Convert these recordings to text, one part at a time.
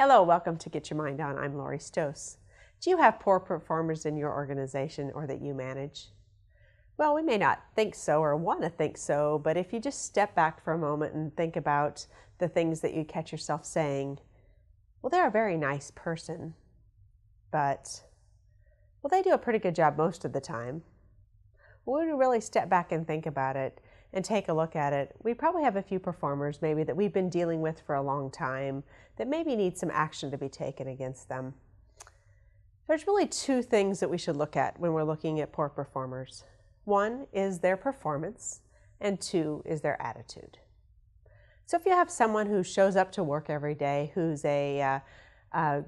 Hello, welcome to Get Your Mind On. I'm Lori Stohs. Do you have poor performers in your organization or that you manage? Well, we may not think so or want to think so, but if you just step back for a moment and think about the things that you catch yourself saying, well, they're a very nice person, but, well, they do a pretty good job most of the time. When we really step back and think about it and take a look at it, we probably have a few performers maybe that we've been dealing with for a long time that maybe need some action to be taken against them. There's really two things that we should look at when we're looking at poor performers. One is their performance, and two is their attitude. So if you have someone who shows up to work every day, who's a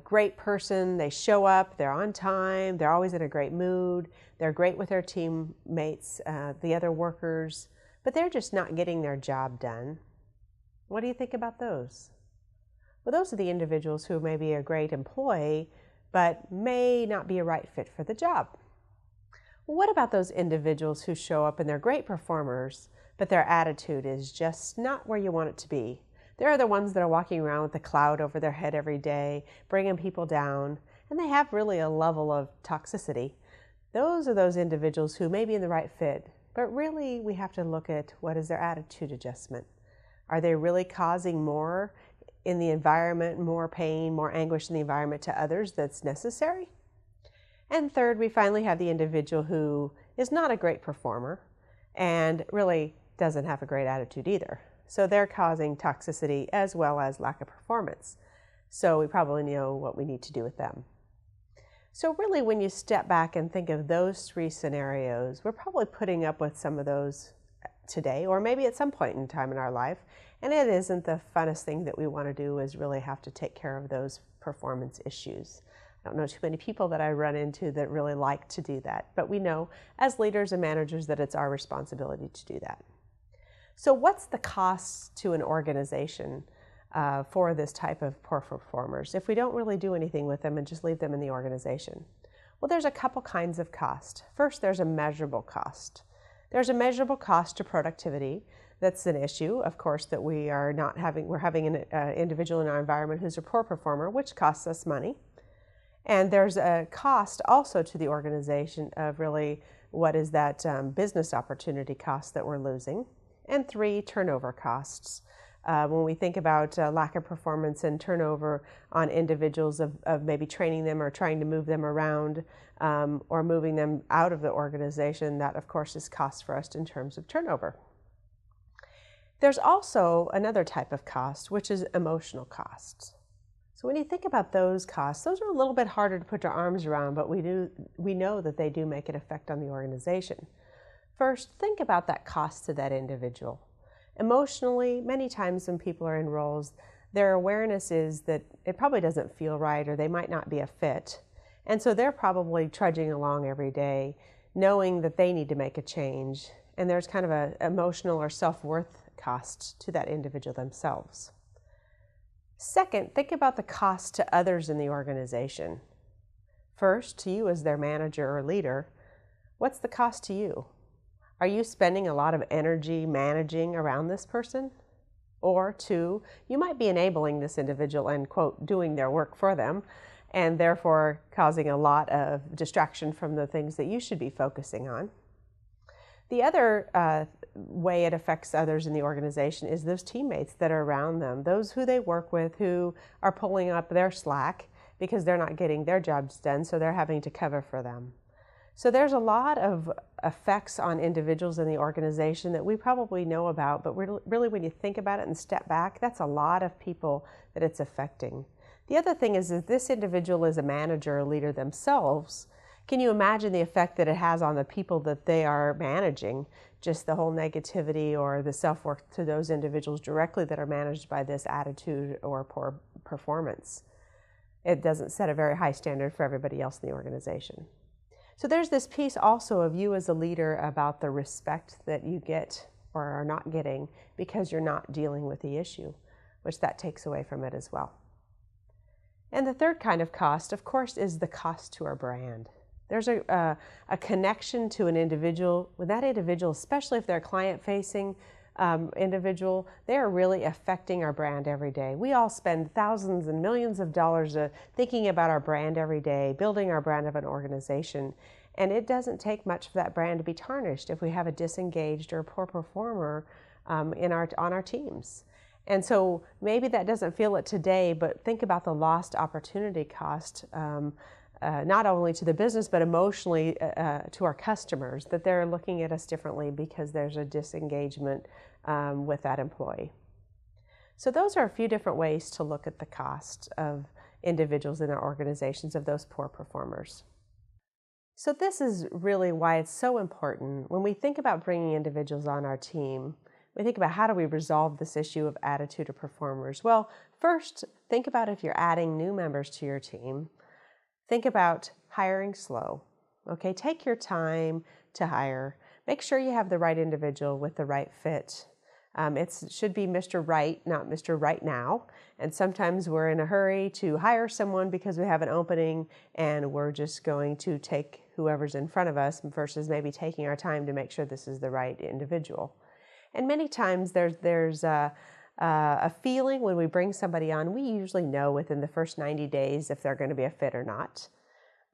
great person, they show up, they're on time, they're always in a great mood, they're great with their teammates, the other workers, but they're just not getting their job done. What do you think about those? Well, those are the individuals who may be a great employee, but may not be a right fit for the job. Well, what about those individuals who show up and they're great performers, but their attitude is just not where you want it to be? They're the ones that are walking around with a cloud over their head every day, bringing people down, and they have really a level of toxicity. Those are those individuals who may be in the right fit, but really we have to look at what is their attitude adjustment. Are they really causing more in the environment, more pain, more anguish in the environment to others that's necessary? And third, we finally have the individual who is not a great performer and really doesn't have a great attitude either. So they're causing toxicity as well as lack of performance. So we probably know what we need to do with them. So really when you step back and think of those three scenarios, we're probably putting up with some of those today or maybe at some point in time in our life. And it isn't the funnest thing that we want to do is really have to take care of those performance issues. I don't know too many people that I run into that really like to do that, but we know as leaders and managers that it's our responsibility to do that. So what's the cost to an organization for this type of poor performers if we don't really do anything with them and just leave them in the organization? Well, there's a couple kinds of cost. First, there's a measurable cost. There's a measurable cost to productivity. That's an issue, of course, that we're having an individual in our environment who's a poor performer, which costs us money. And there's a cost also to the organization of really what is that business opportunity cost that we're losing. And three, turnover costs. When we think about lack of performance and turnover on individuals of maybe training them or trying to move them around or moving them out of the organization, that of course is cost for us in terms of turnover. There's also another type of cost, which is emotional costs. So when you think about those costs, those are a little bit harder to put our arms around, but we know that they do make an effect on the organization. First, think about that cost to that individual. Emotionally, many times when people are in roles, their awareness is that it probably doesn't feel right or they might not be a fit. And so they're probably trudging along every day knowing that they need to make a change. And there's kind of an emotional or self-worth cost to that individual themselves. Second, think about the cost to others in the organization. First, to you as their manager or leader, what's the cost to you? Are you spending a lot of energy managing around this person? Or two, you might be enabling this individual and, quote, doing their work for them, and therefore causing a lot of distraction from the things that you should be focusing on. The other way it affects others in the organization is those teammates that are around them, those who they work with who are pulling up their slack because they're not getting their jobs done, so they're having to cover for them. So there's a lot of effects on individuals in the organization that we probably know about, but really when you think about it and step back, that's a lot of people that it's affecting. The other thing is if this individual is a manager or leader themselves, can you imagine the effect that it has on the people that they are managing? Just the whole negativity or the self-worth to those individuals directly that are managed by this attitude or poor performance. It doesn't set a very high standard for everybody else in the organization. So there's this piece also of you as a leader about the respect that you get or are not getting because you're not dealing with the issue, which that takes away from it as well. And the third kind of cost, of course, is the cost to our brand. There's a connection to an individual. With that individual, especially if they're client-facing, individual, they are really affecting our brand every day. We all spend thousands and millions of dollars thinking about our brand every day, building our brand of an organization. And it doesn't take much for that brand to be tarnished if we have a disengaged or poor performer on our teams. And so maybe that doesn't feel it today, but think about the lost opportunity cost, not only to the business, but emotionally to our customers, that they're looking at us differently because there's a disengagement with that employee. So those are a few different ways to look at the cost of individuals in our organizations, of those poor performers. So this is really why it's so important when we think about bringing individuals on our team. We think about how do we resolve this issue of attitude of performers. Well, first, think about if you're adding new members to your team. Think about hiring slow. Okay, take your time to hire. Make sure you have the right individual with the right fit. It should be Mr. Right, not Mr. Right now. And sometimes we're in a hurry to hire someone because we have an opening and we're just going to take whoever's in front of us versus maybe taking our time to make sure this is the right individual. And many times there's a feeling when we bring somebody on, we usually know within the first 90 days if they're going to be a fit or not.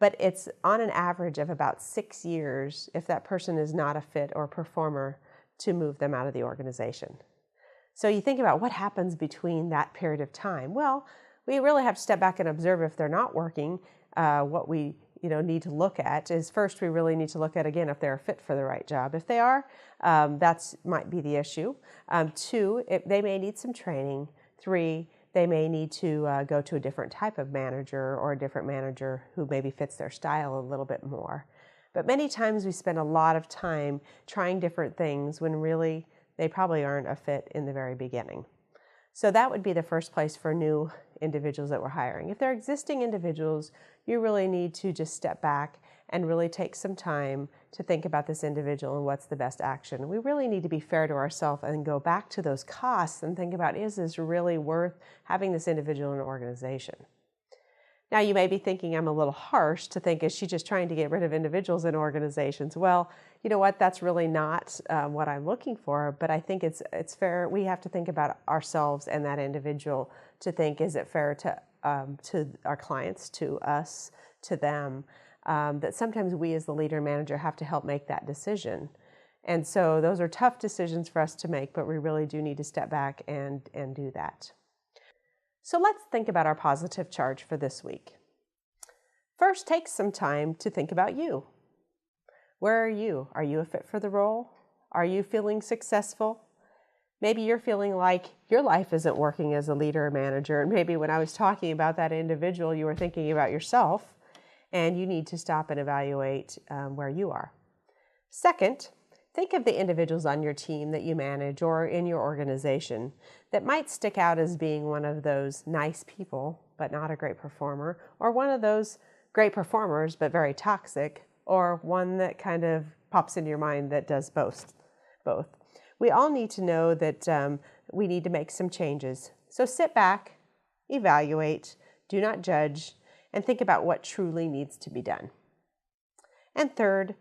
But it's on an average of about 6 years if that person is not a fit or performer to move them out of the organization. So you think about what happens between that period of time. Well, we really have to step back and observe if they're not working. What we need to look at is first we really need to look at again if they're a fit for the right job. If they are, that might be the issue. 2, they may need some training. 3, they may need to go to a different type of manager or a different manager who maybe fits their style a little bit more. But many times we spend a lot of time trying different things when really they probably aren't a fit in the very beginning. So that would be the first place for new individuals that we're hiring. If they're existing individuals, you really need to just step back and really take some time to think about this individual and what's the best action. We really need to be fair to ourselves and go back to those costs and think about, is this really worth having this individual in an organization? Now you may be thinking I'm a little harsh to think, is she just trying to get rid of individuals in organizations? Well, you know what, that's really not what I'm looking for, but I think it's fair. We have to think about ourselves and that individual to think, is it fair to our clients, to us, to them, that sometimes we as the leader and manager have to help make that decision. And so those are tough decisions for us to make, but we really do need to step back and do that. So let's think about our positive charge for this week. First, take some time to think about you. Where are you? Are you a fit for the role? Are you feeling successful? Maybe you're feeling like your life isn't working as a leader or manager. And maybe when I was talking about that individual, you were thinking about yourself, and you need to stop and evaluate where you are. Second, think of the individuals on your team that you manage or in your organization that might stick out as being one of those nice people, but not a great performer, or one of those great performers, but very toxic, or one that kind of pops into your mind that does both. We all need to know that we need to make some changes. So sit back, evaluate, do not judge, and think about what truly needs to be done. And third,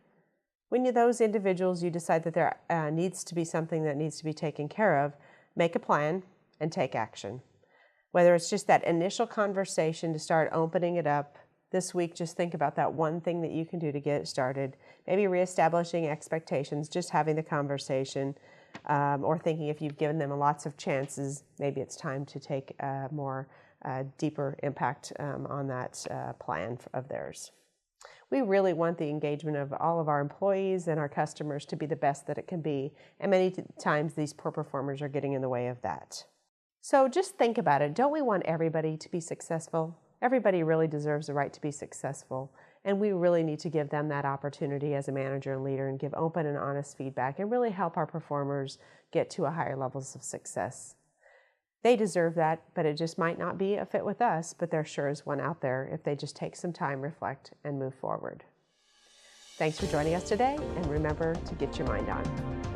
when those individuals, you decide that there needs to be something that needs to be taken care of, make a plan and take action. Whether it's just that initial conversation to start opening it up, this week just think about that one thing that you can do to get it started. Maybe reestablishing expectations, just having the conversation, or thinking if you've given them lots of chances, maybe it's time to take a more deeper impact on that plan of theirs. We really want the engagement of all of our employees and our customers to be the best that it can be, and many times these poor performers are getting in the way of that. So just think about it. Don't we want everybody to be successful? Everybody really deserves the right to be successful, and we really need to give them that opportunity as a manager and leader and give open and honest feedback and really help our performers get to a higher levels of success. They deserve that, but it just might not be a fit with us, but there sure is one out there if they just take some time, reflect, and move forward. Thanks for joining us today, and remember to get your mind on.